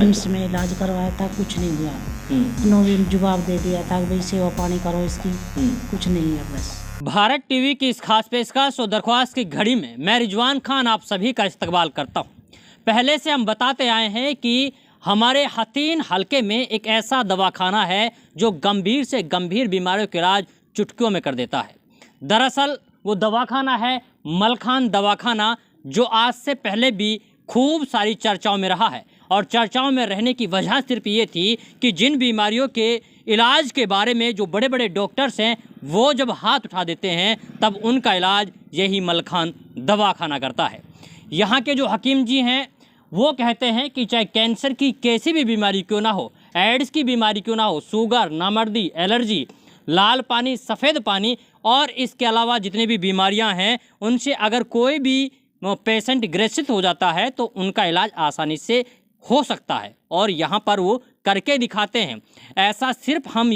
AIIMS में इलाज करवाया था, कुछ नहीं हुआ। उन्होंने जवाब दे दिया था कि भाई सेवा पानी करो इसकी, कुछ नहीं है बस। भारत टीवी की इस खास पेशकश और दरख्वास्त की घड़ी में मैं रिजवान खान आप सभी का इस्तकबाल करता हूँ। पहले से हम बताते आए हैं कि हमारे हतीन हलके में एक ऐसा दवाखाना है जो गंभीर से गंभीर बीमारियों के इलाज चुटकियों में कर देता है। दरअसल वो दवाखाना है मलखान दवाखाना, जो आज से पहले भी खूब सारी चर्चाओं में रहा है। और चर्चाओं में रहने की वजह सिर्फ ये थी कि जिन बीमारियों के इलाज के बारे में जो बड़े बड़े डॉक्टर्स हैं वो जब हाथ उठा देते हैं तब उनका इलाज यही मलखान दवाखाना करता है। यहाँ के जो हकीम जी हैं वो कहते हैं कि चाहे कैंसर की कैसी भी बीमारी क्यों ना हो, एड्स की बीमारी क्यों ना हो, शुगर, नामर्दी, एलर्जी, लाल पानी, सफ़ेद पानी और इसके अलावा जितनी भी बीमारियां हैं उनसे अगर कोई भी पेशेंट ग्रसित हो जाता है तो उनका इलाज आसानी से हो सकता है और यहाँ पर वो करके दिखाते हैं। ऐसा सिर्फ हम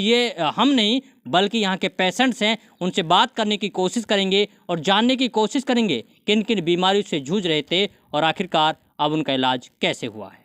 नहीं बल्कि यहाँ के पेशेंट्स हैं, उनसे बात करने की कोशिश करेंगे और जानने की कोशिश करेंगे किन किन बीमारियों से जूझ रहे थे और आखिरकार अब उनका इलाज कैसे हुआ है।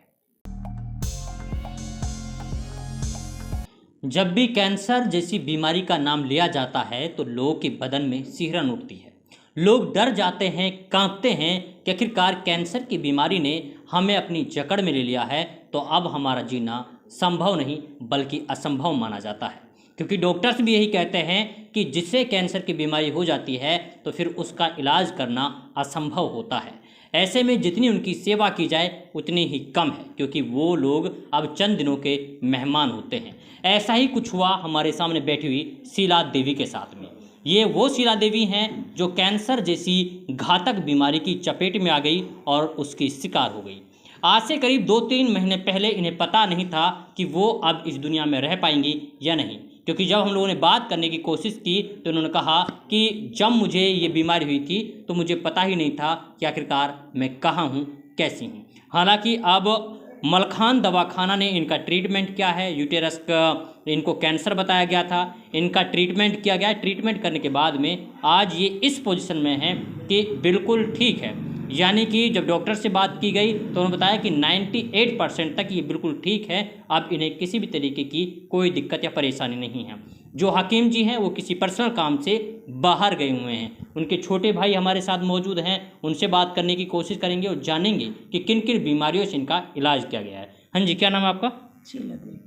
जब भी कैंसर जैसी बीमारी का नाम लिया जाता है तो लोगों के बदन में सिहरन उठती है। लोग डर जाते हैं, कांपते हैं कि आखिरकार कैंसर की बीमारी ने हमें अपनी जकड़ में ले लिया है तो अब हमारा जीना संभव नहीं बल्कि असंभव माना जाता है। क्योंकि डॉक्टर्स भी यही कहते हैं कि जिससे कैंसर की बीमारी हो जाती है तो फिर उसका इलाज करना असंभव होता है। ऐसे में जितनी उनकी सेवा की जाए उतनी ही कम है, क्योंकि वो लोग अब चंद दिनों के मेहमान होते हैं। ऐसा ही कुछ हुआ हमारे सामने बैठी हुई शीला देवी के साथ में। ये वो शीला देवी हैं जो कैंसर जैसी घातक बीमारी की चपेट में आ गई और उसकी शिकार हो गई। आज से करीब 2-3 महीने पहले इन्हें पता नहीं था कि वो अब इस दुनिया में रह पाएंगी या नहीं, क्योंकि जब हम लोगों ने बात करने की कोशिश की तो उन्होंने कहा कि जब मुझे ये बीमारी हुई थी तो मुझे पता ही नहीं था कि आखिरकार मैं कहाँ हूँ, कैसी हूँ। हालांकि अब मलखान दवाखाना ने इनका ट्रीटमेंट किया है। यूटेरस का इनको कैंसर बताया गया था, इनका ट्रीटमेंट किया गया। ट्रीटमेंट करने के बाद में आज ये इस पोजीशन में है कि बिल्कुल ठीक है। यानी कि जब डॉक्टर से बात की गई तो उन्होंने बताया कि 98% तक ये बिल्कुल ठीक है। अब इन्हें किसी भी तरीके की कोई दिक्कत या परेशानी नहीं है। जो हकीम जी हैं वो किसी पर्सनल काम से बाहर गए हुए हैं। उनके छोटे भाई हमारे साथ मौजूद हैं, उनसे बात करने की कोशिश करेंगे और जानेंगे कि किन किन बीमारियों से इनका इलाज किया गया है। हाँ जी, क्या नाम है आपका? शीला देवी।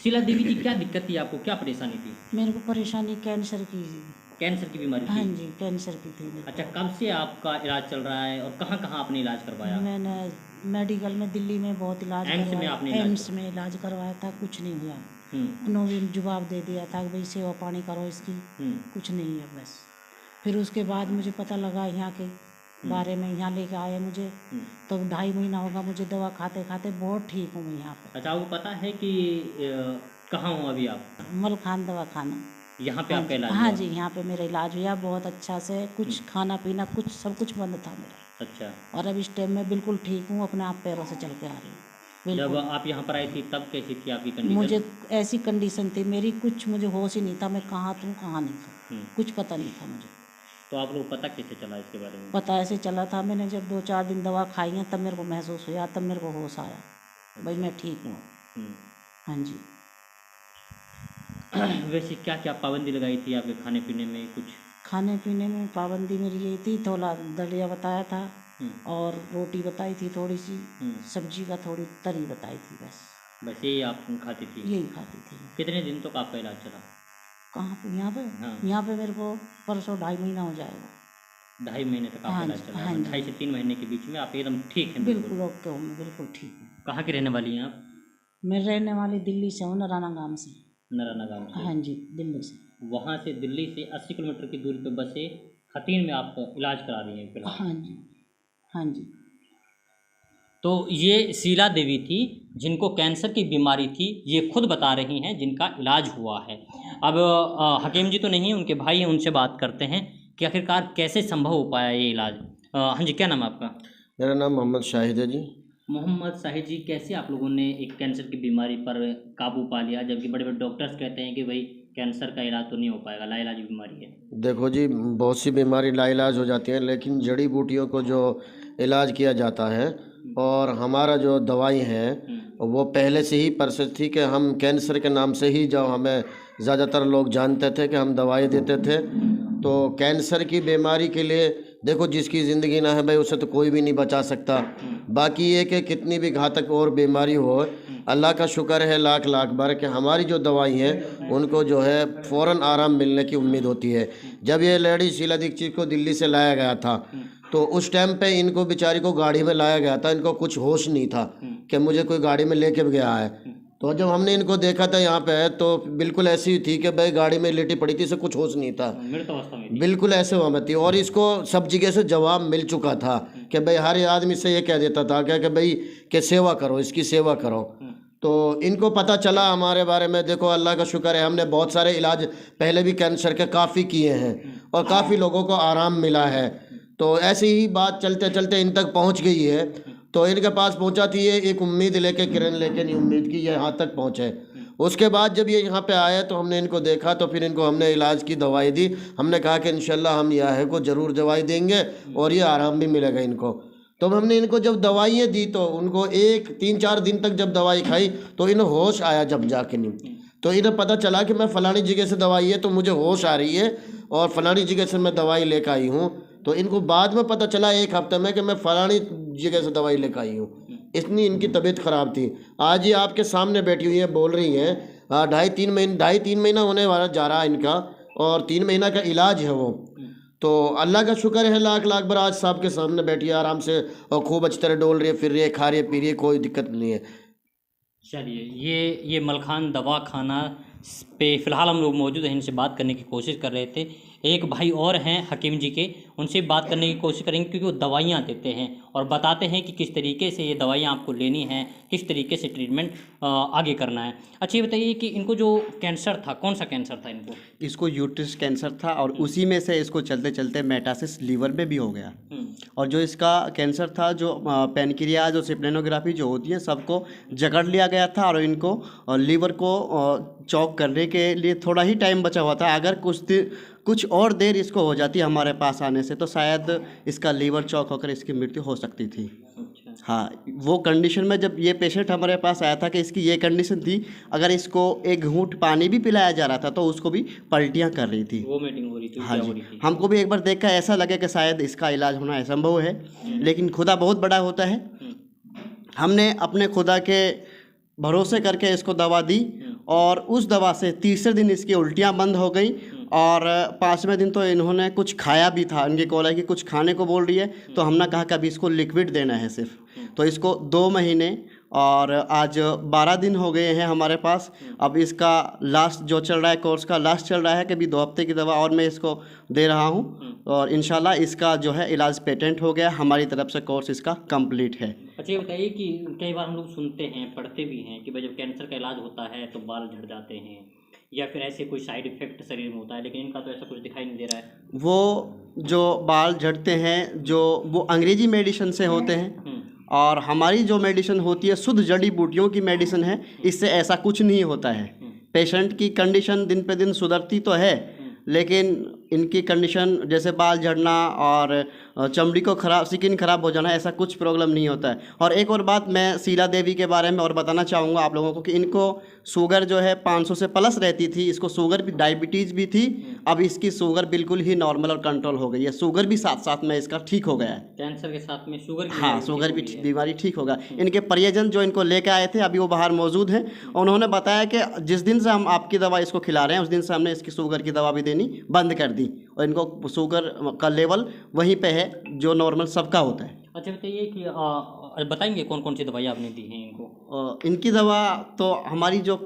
शीला देवी जी, क्या दिक्कत थी आपको, क्या परेशानी थी? मेरे को परेशानी कैंसर की। कैंसर की बीमारी हाँ थी? जी, कैंसर की थी मेरे को। अच्छा, कब से आपका इलाज चल रहा है और कहाँ कहाँ आपने इलाज करवाया? मैंने मेडिकल में दिल्ली में बहुत इलाज एम्स में करवाया। आपने इलाज एम्स में इलाज करवाया था, कुछ नहीं हुआ। उन्होंने जवाब दे दिया था कि भाई सेवा पानी करो इसकी, कुछ नहीं है बस। फिर उसके बाद मुझे पता लगा यहाँ के बारे में, यहाँ लेके आए मुझे तो 2.5 महीना होगा मुझे दवा खाते खाते, बहुत ठीक हूँ मैं यहाँ पे। अच्छा, आपको पता है कि कहाँ हूँ अभी आप? मलखान दवाखाना। यहाँ पे आपका इलाज हाँ हुआ? जी, यहाँ पे मेरा इलाज हुआ बहुत अच्छा से। कुछ खाना पीना कुछ सब कुछ बंद था मेरा। अच्छा, और अब इस टाइम में बिल्कुल ठीक हूँ, अपने आप पैरों से चल के आ रही हूँ जब बिल्कुल। आप यहाँ पर आई थी तब कैसी थी आपकी कंडीशन? मुझे ऐसी कंडीशन थी मेरी, कुछ मुझे होश ही नहीं था, मैं कहाँ था कहाँ नहीं था, कुछ पता नहीं था मुझे। तो आप लोग पता कैसे चला इसके बारे में? पता ऐसे चला था, मैंने जब 2-4 दिन दवा खाई है तब मेरे को महसूस हुआ, तब मेरे को होश आया भाई मैं ठीक हूँ। हाँ जी। वैसे क्या क्या पाबंदी लगाई थी आपके खाने पीने में कुछ? खाने पीने में पाबंदी मेरी यही थी, थोड़ा दलिया बताया था और रोटी बताई थी थोड़ी सी, सब्जी का थोड़ी तरी बताई थी बस यही आप खाती थी? यही खाती थी। कितने दिन तक आपका इलाज चला? कहाँ पे? यहाँ पे? हाँ। यहाँ पे मेरे को परसों 2.5 महीना हो जाएगा। 2.5 महीने तक आपका इलाज चला? 2.5 से 3 महीने के बीच में आप एकदम ठीक हैं? बिल्कुल ओके हूँ मैं, बिल्कुल ठीक हूँ। कहाँ की रहने वाली हैं आप? मैं रहने वाली दिल्ली से हूँ, नराना गांव से। नराना गाँव से? हाँ जी, दिल्ली से। वहाँ से दिल्ली से 80 किलोमीटर की दूरी पर बसे हतीन में आप इलाज करा रही हैं फिलहाल? हाँ जी, हाँ जी। तो ये शीला देवी थी जिनको कैंसर की बीमारी थी, ये खुद बता रही हैं जिनका इलाज हुआ है। अब हकीम जी तो नहीं, उनके भाई हैं, उनसे बात करते हैं कि आखिरकार कैसे संभव हो पाया ये इलाज। हाँ जी, क्या नाम है आपका? मेरा नाम मोहम्मद शाहिद है जी। मोहम्मद शाहिद जी, कैसे आप लोगों ने एक कैंसर की बीमारी पर काबू पा लिया, जबकि बड़े बड़े डॉक्टर्स कहते हैं कि भाई कैंसर का इलाज तो नहीं हो पाएगा, लाइलाज बीमारी है? देखो जी, बहुत सी बीमारी लाइलाज हो जाती हैं, लेकिन जड़ी बूटियों को जो इलाज किया जाता है और हमारा जो दवाई है वो पहले से ही प्रोसेस थी कि हम कैंसर के नाम से ही जो हमें ज़्यादातर लोग जानते थे कि हम दवाई देते थे। तो कैंसर की बीमारी के लिए देखो, जिसकी ज़िंदगी ना है भाई उसे तो कोई भी नहीं बचा सकता। बाकी ये कि कितनी भी घातक और बीमारी हो, अल्लाह का शुक्र है लाख लाख बार कि हमारी जो दवाई हैं उनको जो है फ़ौरन आराम मिलने की उम्मीद होती है। जब ये लेडी शीला दीक्षित को दिल्ली से लाया गया था तो उस टाइम पे इनको बेचारी को गाड़ी में लाया गया था, इनको कुछ होश नहीं था कि मुझे कोई गाड़ी में लेके गया है। तो जब हमने इनको देखा था यहाँ पे तो बिल्कुल ऐसी ही थी कि भाई गाड़ी में लेटी पड़ी थी, इसे कुछ होश नहीं था, मृत अवस्था में थी। बिल्कुल ऐसे हुआ में थी। और इसको सब जगह से जवाब मिल चुका था कि भाई हर आदमी से ये कह देता था क्या कि भाई कि सेवा करो, इसकी सेवा करो। तो इनको पता चला हमारे बारे में। देखो अल्लाह का शुक्र है, हमने बहुत सारे इलाज पहले भी कैंसर के काफ़ी किए हैं और काफ़ी लोगों को आराम मिला है। तो ऐसी ही बात चलते चलते इन तक पहुंच गई है। तो इनके पास पहुंचा थी ये एक उम्मीद लेके, किरण लेके, नहीं उम्मीद की ये यहाँ तक पहुँचे। उसके बाद जब ये यहाँ पे आए तो हमने इनको देखा, तो फिर इनको हमने इलाज की दवाई दी। हमने कहा कि इंशाल्लाह हम यह को ज़रूर दवाई देंगे और ये आराम भी मिलेगा इनको। तो हमने इनको जब दवाइयाँ दी तो उनको 3-4 दिन तक जब दवाई खाई तो इन्हें होश आया जब जाके नहीं। तो इन्हें पता चला कि मैं फ़लानी जगह से दवाई है तो मुझे होश आ रही है और फ़लानी जगह से मैं दवाई लेकर आई हूँ। तो इनको बाद में पता चला 1 हफ्ते में कि मैं फ़लानी जगह से दवाई लेकर आई हूँ। इतनी इनकी तबीयत ख़राब थी। आज ये आपके सामने बैठी हुई है, बोल रही हैं। 2.5-3 महीना होने वाला जा रहा है इनका और 3 महीना का इलाज है वो। तो अल्लाह का शुक्र है लाख लाख बार, आज साहब के सामने बैठी है आराम से और खूब अच्छी तरह डोल रही है, फिर रही है, खा रही है, पी रही है, कोई दिक्कत नहीं है। चलिए, ये मलखान दवा खाना पे फ़िलहाल हम लोग मौजूद हैं, इनसे बात करने की कोशिश कर रहे थे। एक भाई और हैं हकीम जी के, उनसे बात करने की कोशिश करेंगे क्योंकि वो दवाइयाँ देते हैं और बताते हैं कि किस तरीके से ये दवाइयाँ आपको लेनी हैं, किस तरीके से ट्रीटमेंट आगे करना है। अच्छा ये बताइए कि इनको जो कैंसर था, कौन सा कैंसर था इनको? इसको यूट्रस कैंसर था और उसी में से इसको चलते चलते मेटासिस लीवर में भी हो गया। और जो इसका कैंसर था, जो पैनक्रियाज और सिप्लेनोग्राफी जो होती है सबको जकड़ लिया गया था और इनको लीवर को चॉक करने के लिए थोड़ा ही टाइम बचा हुआ था। अगर कुछ और देर इसको हो जाती हमारे पास आने से तो शायद इसका लीवर चॉक होकर इसकी मृत्यु हो सकती थी। हाँ, वो कंडीशन में जब ये पेशेंट हमारे पास आया था कि इसकी ये कंडीशन थी, अगर इसको एक घूंट पानी भी पिलाया जा रहा था तो उसको भी पलटियाँ कर रही थी, वोमिटिंग हो रही थी। हाँ जी, हमको भी एक बार देखकर ऐसा लगे कि शायद इसका इलाज होना असंभव है, लेकिन खुदा बहुत बड़ा होता है। हमने अपने खुदा के भरोसे करके इसको दवा दी और उस दवा से तीसरे दिन इसकी उल्टियाँ बंद हो गई और 5वें दिन तो इन्होंने कुछ खाया भी था। इनकी कॉल है कि कुछ खाने को बोल रही है, तो हमने कहा कि अभी इसको लिक्विड देना है सिर्फ। तो इसको 2 महीने और आज 12 दिन हो गए हैं हमारे पास। अब इसका लास्ट जो चल रहा है, कोर्स का लास्ट चल रहा है कि अभी 2 हफ्ते की दवा और मैं इसको दे रहा हूँ और इंशाल्लाह इसका जो है इलाज पेटेंट हो गया, हमारी तरफ से कोर्स इसका कंप्लीट है। अच्छा ये बताइए कि कई बार हम लोग सुनते हैं, पढ़ते भी हैं कि भाई जब कैंसर का इलाज होता है तो बाल झड़ जाते हैं या फिर ऐसे कोई साइड इफेक्ट शरीर में होता है, लेकिन इनका तो ऐसा कुछ दिखाई नहीं दे रहा है। वो जो बाल झड़ते हैं जो वो अंग्रेजी मेडिसिन से होते हैं और हमारी जो मेडिसिन होती है शुद्ध जड़ी बूटियों की मेडिसिन है, इससे ऐसा कुछ नहीं होता है। पेशेंट की कंडीशन दिन पे दिन सुधरती तो है, लेकिन इनकी कंडीशन जैसे बाल झड़ना और चमड़ी को स्किन खराब हो जाना, ऐसा कुछ प्रॉब्लम नहीं होता है। और एक और बात मैं शीला देवी के बारे में और बताना चाहूँगा आप लोगों को कि इनको शुगर जो है 500 से प्लस रहती थी, इसको शुगर भी, डायबिटीज़ भी थी। अब इसकी शुगर बिल्कुल ही नॉर्मल और कंट्रोल हो गई है। शुगर भी साथ साथ में इसका ठीक हो गया है। कैंसर के साथ में शुगर की हाँ, शुगर भी बीमारी ठीक होगा। इनके परिजन जो इनको लेकर आए थे अभी वो बाहर मौजूद हैं, उन्होंने बताया कि जिस दिन से हम आपकी दवा इसको खिला रहे हैं उस दिन से हमने इसकी शुगर की दवा भी देनी बंद कर दी और इनको शुगर का लेवल वहीं पे है जो नॉर्मल सबका होता है। अच्छा बताइए कि बताएंगे कौन कौन सी दवाई आपने दी हैं इनको? इनकी दवा तो हमारी जो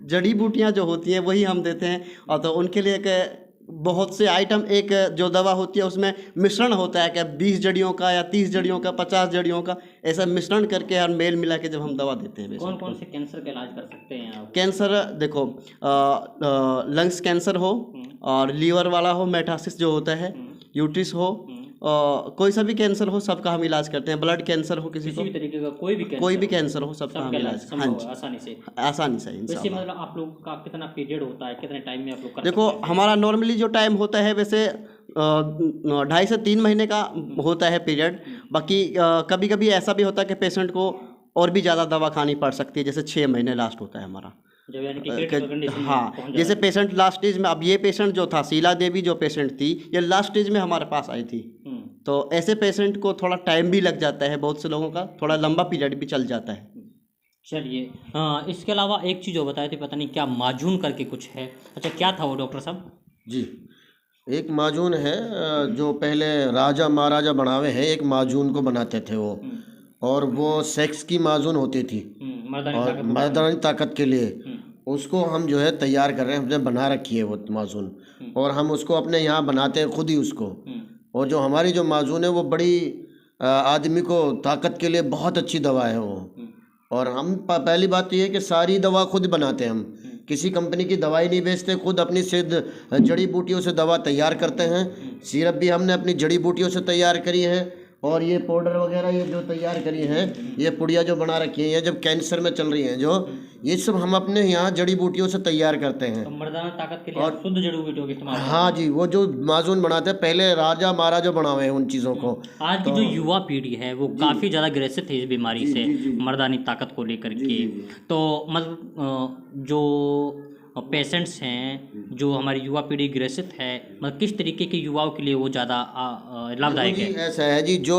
जड़ी बूटियाँ जो होती हैं वही हम देते हैं और तो उनके लिए एक बहुत से आइटम, एक जो दवा होती है उसमें मिश्रण होता है कि 20 जड़ियों का या 30 जड़ियों का, 50 जड़ियों का, ऐसा मिश्रण करके और मेल मिला के जब हम दवा देते हैं। कौन कौन से कैंसर का इलाज कर सकते हैं आप? कैंसर देखो, लंग्स कैंसर हो और लीवर वाला हो, मेटासिस जो होता है, यूट्रिस हो, कोई सा भी कैंसर हो सबका हम इलाज करते हैं। ब्लड कैंसर हो, किसी भी तरीके का कोई भी कैंसर हो सबका हम इलाज, हाँ जी, आसानी से इंशाल्लाह। मतलब आप लोग का कितना पीरियड होता है, कितने टाइम में आप लोग देखो हमारा नॉर्मली जो टाइम होता है वैसे 2.5 से 3 महीने का होता है पीरियड। बाकी कभी कभी ऐसा भी होता है कि पेशेंट को और भी ज़्यादा दवा खानी पड़ सकती है, जैसे 6 महीने लास्ट होता है हमारा। जब यानी कि critical condition में हाँ, पहुंच जैसे जाता पेशेंट लास्ट स्टेज में, अब ये पेशेंट जो था, शीला देवी जो पेशेंट थी, ये लास्ट स्टेज में हमारे पास आई थी। है। तो ऐसे पेशेंट को थोड़ा टाइम भी लग जाता है, बहुत से लोगों का थोड़ा लंबा पीरियड भी चल जाता है। चलिए, इसके अलावा एक चीज़ और बताए थे, पता नहीं क्या माजून करके कुछ है, अच्छा क्या था वो डॉक्टर साहब? जी, एक माजून है जो पहले राजा महाराजा बनावे हैं, एक माजून को बनाते थे वो, और वो सेक्स की माजून होती थी मर्दानी और ताकत। मर्दानी ताकत के लिए उसको हम जो है तैयार कर रहे हैं, हमने बना रखी है वो माजून, और हम उसको अपने यहाँ बनाते हैं खुद ही उसको। और जो हमारी जो माजून है वो बड़ी आदमी को ताकत के लिए बहुत अच्छी दवा है वो। और हम पहली बात तो ये है कि सारी दवा खुद बनाते हैं हम, किसी कंपनी की दवाई नहीं बेचते, खुद अपनी सिद्ध जड़ी बूटियों से दवा तैयार करते हैं। सिरप भी हमने अपनी जड़ी बूटियों से तैयार करी है, और ये पाउडर वगैरह ये जो तैयार करी हैं, ये पुड़िया जो बना रखी हैं, ये जब कैंसर में चल रही हैं जो, ये सब हम अपने यहाँ जड़ी बूटियों से तैयार करते हैं। तो मर्दाना ताकत के लिए आप शुद्ध जड़ी बूटियों का इस्तेमाल करते हाँ जी, वो जो माजून बनाते हैं पहले राजा महाराजा बनावे हैं उन चीज़ों को। हैं। आज की जो युवा पीढ़ी है वो काफ़ी ज़्यादा ग्रसित है इस बीमारी से, मर्दानी ताकत को लेकर के। तो मतलब जो पेशेंट्स हैं, जो हमारी युवा पीढ़ी ग्रसित है, मतलब किस तरीके के युवाओं के लिए वो ज़्यादा लाभदायक जी, है? ऐसा है जी, जो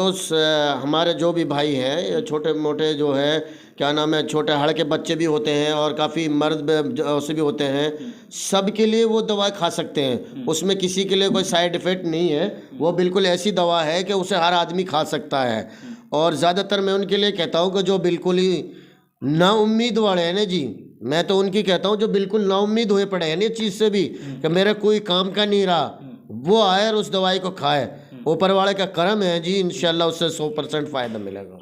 हमारे जो भी भाई हैं, छोटे मोटे जो है क्या नाम है, छोटे हड़ के बच्चे भी होते हैं और काफ़ी मर्द से भी होते हैं, सब के लिए वो दवा खा सकते हैं। उसमें किसी के लिए कोई साइड इफ़ेक्ट नहीं है, वो बिल्कुल ऐसी दवा है कि उसे हर आदमी खा सकता है। और ज़्यादातर मैं उनके लिए कहता हूँ कि जो बिल्कुल ही नाउम्मीद वाले हैं ना जी, मैं तो उनकी कहता हूँ जो बिल्कुल नाउम्मीद हुए पड़े हैं ना इस चीज़ से भी कि मेरा कोई काम का नहीं रहा, वो आए और उस दवाई को खाए। ऊपर वाले का करम है जी, इंशाल्लाह उससे 100% फ़ायदा मिलेगा।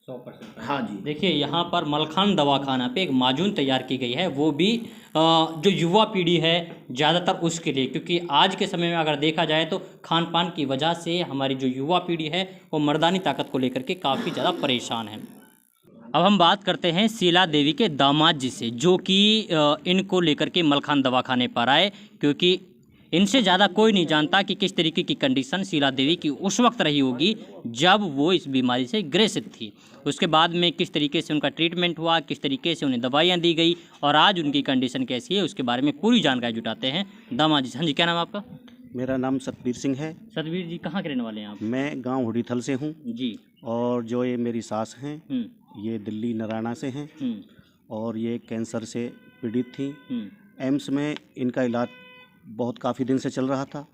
100%। हाँ जी। देखिए, यहाँ पर मलखान दवाखाना पे एक माजून तैयार की गई है, वो भी जो युवा पीढ़ी है ज़्यादातर उसके लिए, क्योंकि आज के समय में अगर देखा जाए तो खान पान की वजह से हमारी जो युवा पीढ़ी है वो मर्दानी ताकत को लेकर के काफ़ी ज़्यादा परेशान है। अब हम बात करते हैं शीला देवी के दामाद जी से, जो कि इनको लेकर के मलखान दवाखाने पर आए, क्योंकि इनसे ज़्यादा कोई नहीं जानता कि किस तरीके की कंडीशन शीला देवी की उस वक्त रही होगी जब वो इस बीमारी से ग्रसित थी। उसके बाद में किस तरीके से उनका ट्रीटमेंट हुआ, किस तरीके से उन्हें दवाइयाँ दी गई और आज उनकी कंडीशन कैसी है, उसके बारे में पूरी जानकारी जुटाते हैं दामाद जी से। हाँ जी, क्या नाम है आपका? मेरा नाम सतबीर सिंह है। सतबीर जी, कहाँ के रहने वाले हैं आप? मैं गांव हुडीथल से हूँ। जी। और जो ये मेरी सास हैं, ये दिल्ली नारायणा से हैं, और ये कैंसर से पीड़ित थी। एम्स में इनका इलाज बहुत काफ़ी दिन से चल रहा था,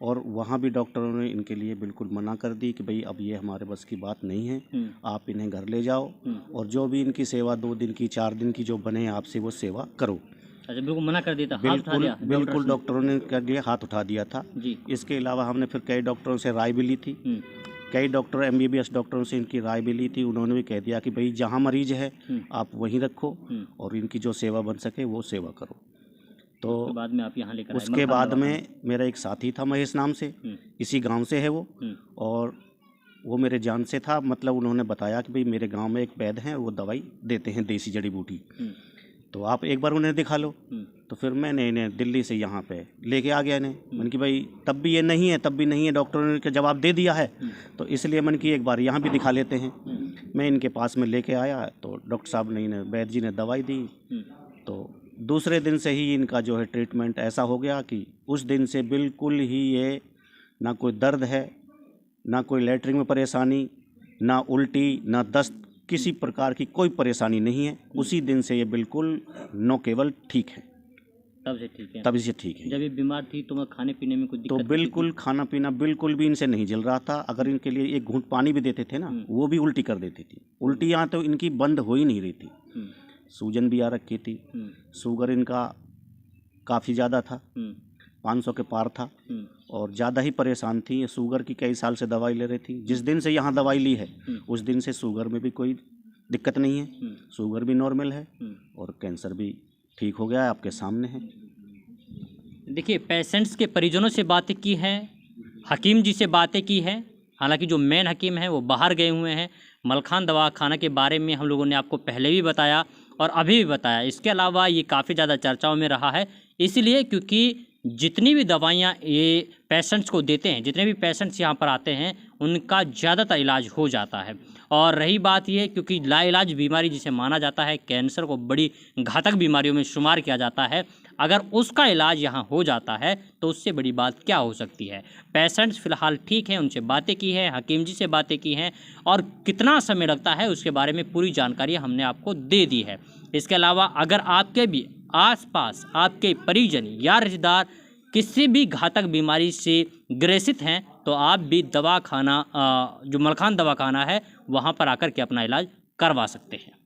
और वहाँ भी डॉक्टरों ने इनके लिए बिल्कुल मना कर दी कि भाई अब ये हमारे बस की बात नहीं है, आप इन्हें घर ले जाओ और जो भी इनकी सेवा 2 दिन की 4 दिन की जो बने आपसे वो सेवा करो। अच्छा, बिल्कुल मना कर दिया था, हाथ उठा दिया? बिल्कुल डॉक्टरों ने कर दिया, हाथ उठा दिया था जी। इसके अलावा हमने फिर कई डॉक्टरों से राय भी ली थी, कई डॉक्टर MBBS डॉक्टरों से इनकी राय भी ली थी। उन्होंने भी कह दिया कि भाई जहाँ मरीज है आप वहीं रखो और इनकी जो सेवा बन सके वो सेवा करो। तो उसके बाद में आप यहाँ लेकर आए उसके बाद में मेरा एक साथी था महेश नाम से, इसी गांव से है वो, और वो मेरे जान से था। मतलब उन्होंने बताया कि भाई मेरे गांव में एक वैद्य हैं, वो दवाई देते हैं देसी जड़ी बूटी, तो आप एक बार उन्हें दिखा लो। तो फिर मैंने इन्हें दिल्ली से यहाँ पे लेके आ गया इन्हें। मैंने कि भाई तब भी ये नहीं है, तब भी नहीं है, डॉक्टरों ने जवाब दे दिया है, तो इसलिए मैंने कि एक बार यहाँ भी दिखा लेते हैं। मैं इनके पास में लेके आया तो डॉक्टर साहब ने, वैद्य जी ने दवाई दी। तो दूसरे दिन से ही इनका जो है ट्रीटमेंट ऐसा हो गया कि उस दिन से बिल्कुल ही ये ना कोई दर्द है, ना कोई लैट्रिन में परेशानी, ना उल्टी, ना दस्त, किसी प्रकार की कोई परेशानी नहीं है। उसी दिन से ये बिल्कुल केवल ठीक है। तब से ठीक है? तभी से ठीक है। जब ये बीमार थी तो मैं खाने पीने में कुछ दिक्कत तो बिल्कुल खाना पीना बिल्कुल भी इनसे नहीं जल रहा था। अगर इनके लिए एक घूंट पानी भी देते थे ना, वो भी उल्टी कर देती थी। उल्टी यहाँ तो इनकी बंद हो ही नहीं रही थी। सूजन भी आ रखी थी, शुगर इनका काफ़ी ज़्यादा था, 500 के पार था, और ज़्यादा ही परेशान थी। शुगर की कई साल से दवाई ले रही थी। जिस दिन से यहाँ दवाई ली है उस दिन से शुगर में भी कोई दिक्कत नहीं है, शुगर भी नॉर्मल है और कैंसर भी ठीक हो गया है, आपके सामने है। देखिए, पेशेंट्स के परिजनों से बातें की हैं, हकीम जी से बातें की हैं। हालांकि जो मेन हकीम हैं वो बाहर गए हुए हैं। मलखान दवाखाना के बारे में हम लोगों ने आपको पहले भी बताया और अभी भी बताया। इसके अलावा ये काफ़ी ज़्यादा चर्चाओं में रहा है, इसलिए क्योंकि जितनी भी दवाइयाँ ये पेशेंट्स को देते हैं, जितने भी पेशेंट्स यहाँ पर आते हैं, उनका ज़्यादातर इलाज हो जाता है। और रही बात यह, क्योंकि लाइलाज बीमारी जिसे माना जाता है, कैंसर को बड़ी घातक बीमारियों में शुमार किया जाता है, अगर उसका इलाज यहाँ हो जाता है तो उससे बड़ी बात क्या हो सकती है। पेशेंट्स फ़िलहाल ठीक हैं, उनसे बातें की हैं, हकीम जी से बातें की हैं, और कितना समय लगता है उसके बारे में पूरी जानकारी हमने आपको दे दी है। इसके अलावा अगर आपके भी आसपास आपके परिजन या रिश्तेदार किसी भी घातक बीमारी से ग्रसित हैं तो आप भी दवाखाना जो मलखान दवाखाना है वहाँ पर आकर के अपना इलाज करवा सकते हैं।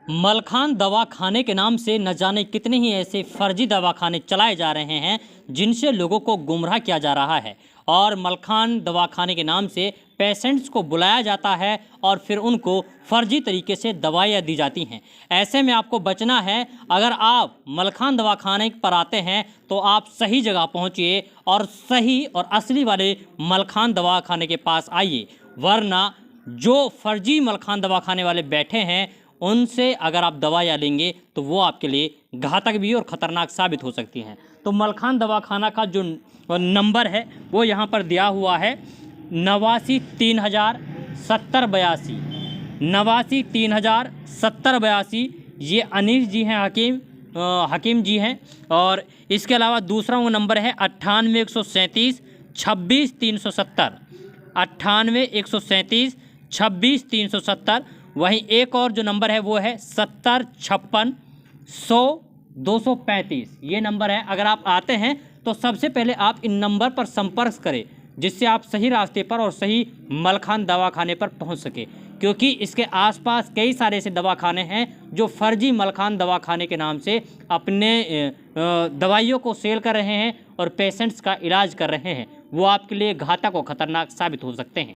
मलखान दवाखाने के नाम से न जाने कितने ही ऐसे फर्जी दवाखाने चलाए जा रहे हैं जिनसे लोगों को गुमराह किया जा रहा है, और मलखान दवाखाने के नाम से पेशेंट्स को बुलाया जाता है और फिर उनको फर्जी तरीके से दवाइयाँ दी जाती हैं। ऐसे में आपको बचना है। अगर आप मलखान दवाखाने पर आते हैं तो आप सही जगह पहुँचिए और सही और असली वाले मलखान दवाखाने के पास आइए, वरना जो फर्जी मलखान दवाखाने वाले बैठे हैं उनसे अगर आप दवाइयाँ लेंगे तो वो आपके लिए घातक भी और ख़तरनाक साबित हो सकती हैं। तो मलखान दवाखाना का जो नंबर है वो यहाँ पर दिया हुआ है 89 3000 70 82, 89 3000 70 82। ये अनीस जी हैं, हकीम जी हैं। और इसके अलावा दूसरा वो नंबर है 98 137 26 370, 98 137 26 370। वहीं एक और जो नंबर है वो है 70 56 100 235। ये नंबर है। अगर आप आते हैं तो सबसे पहले आप इन नंबर पर संपर्क करें, जिससे आप सही रास्ते पर और सही मलखान दवाखाने पर पहुंच सके, क्योंकि इसके आसपास कई सारे ऐसे दवाखाने हैं जो फर्जी मलखान दवाखाने के नाम से अपने दवाइयों को सेल कर रहे हैं और पेशेंट्स का इलाज कर रहे हैं। वो आपके लिए घातक और ख़तरनाक साबित हो सकते हैं।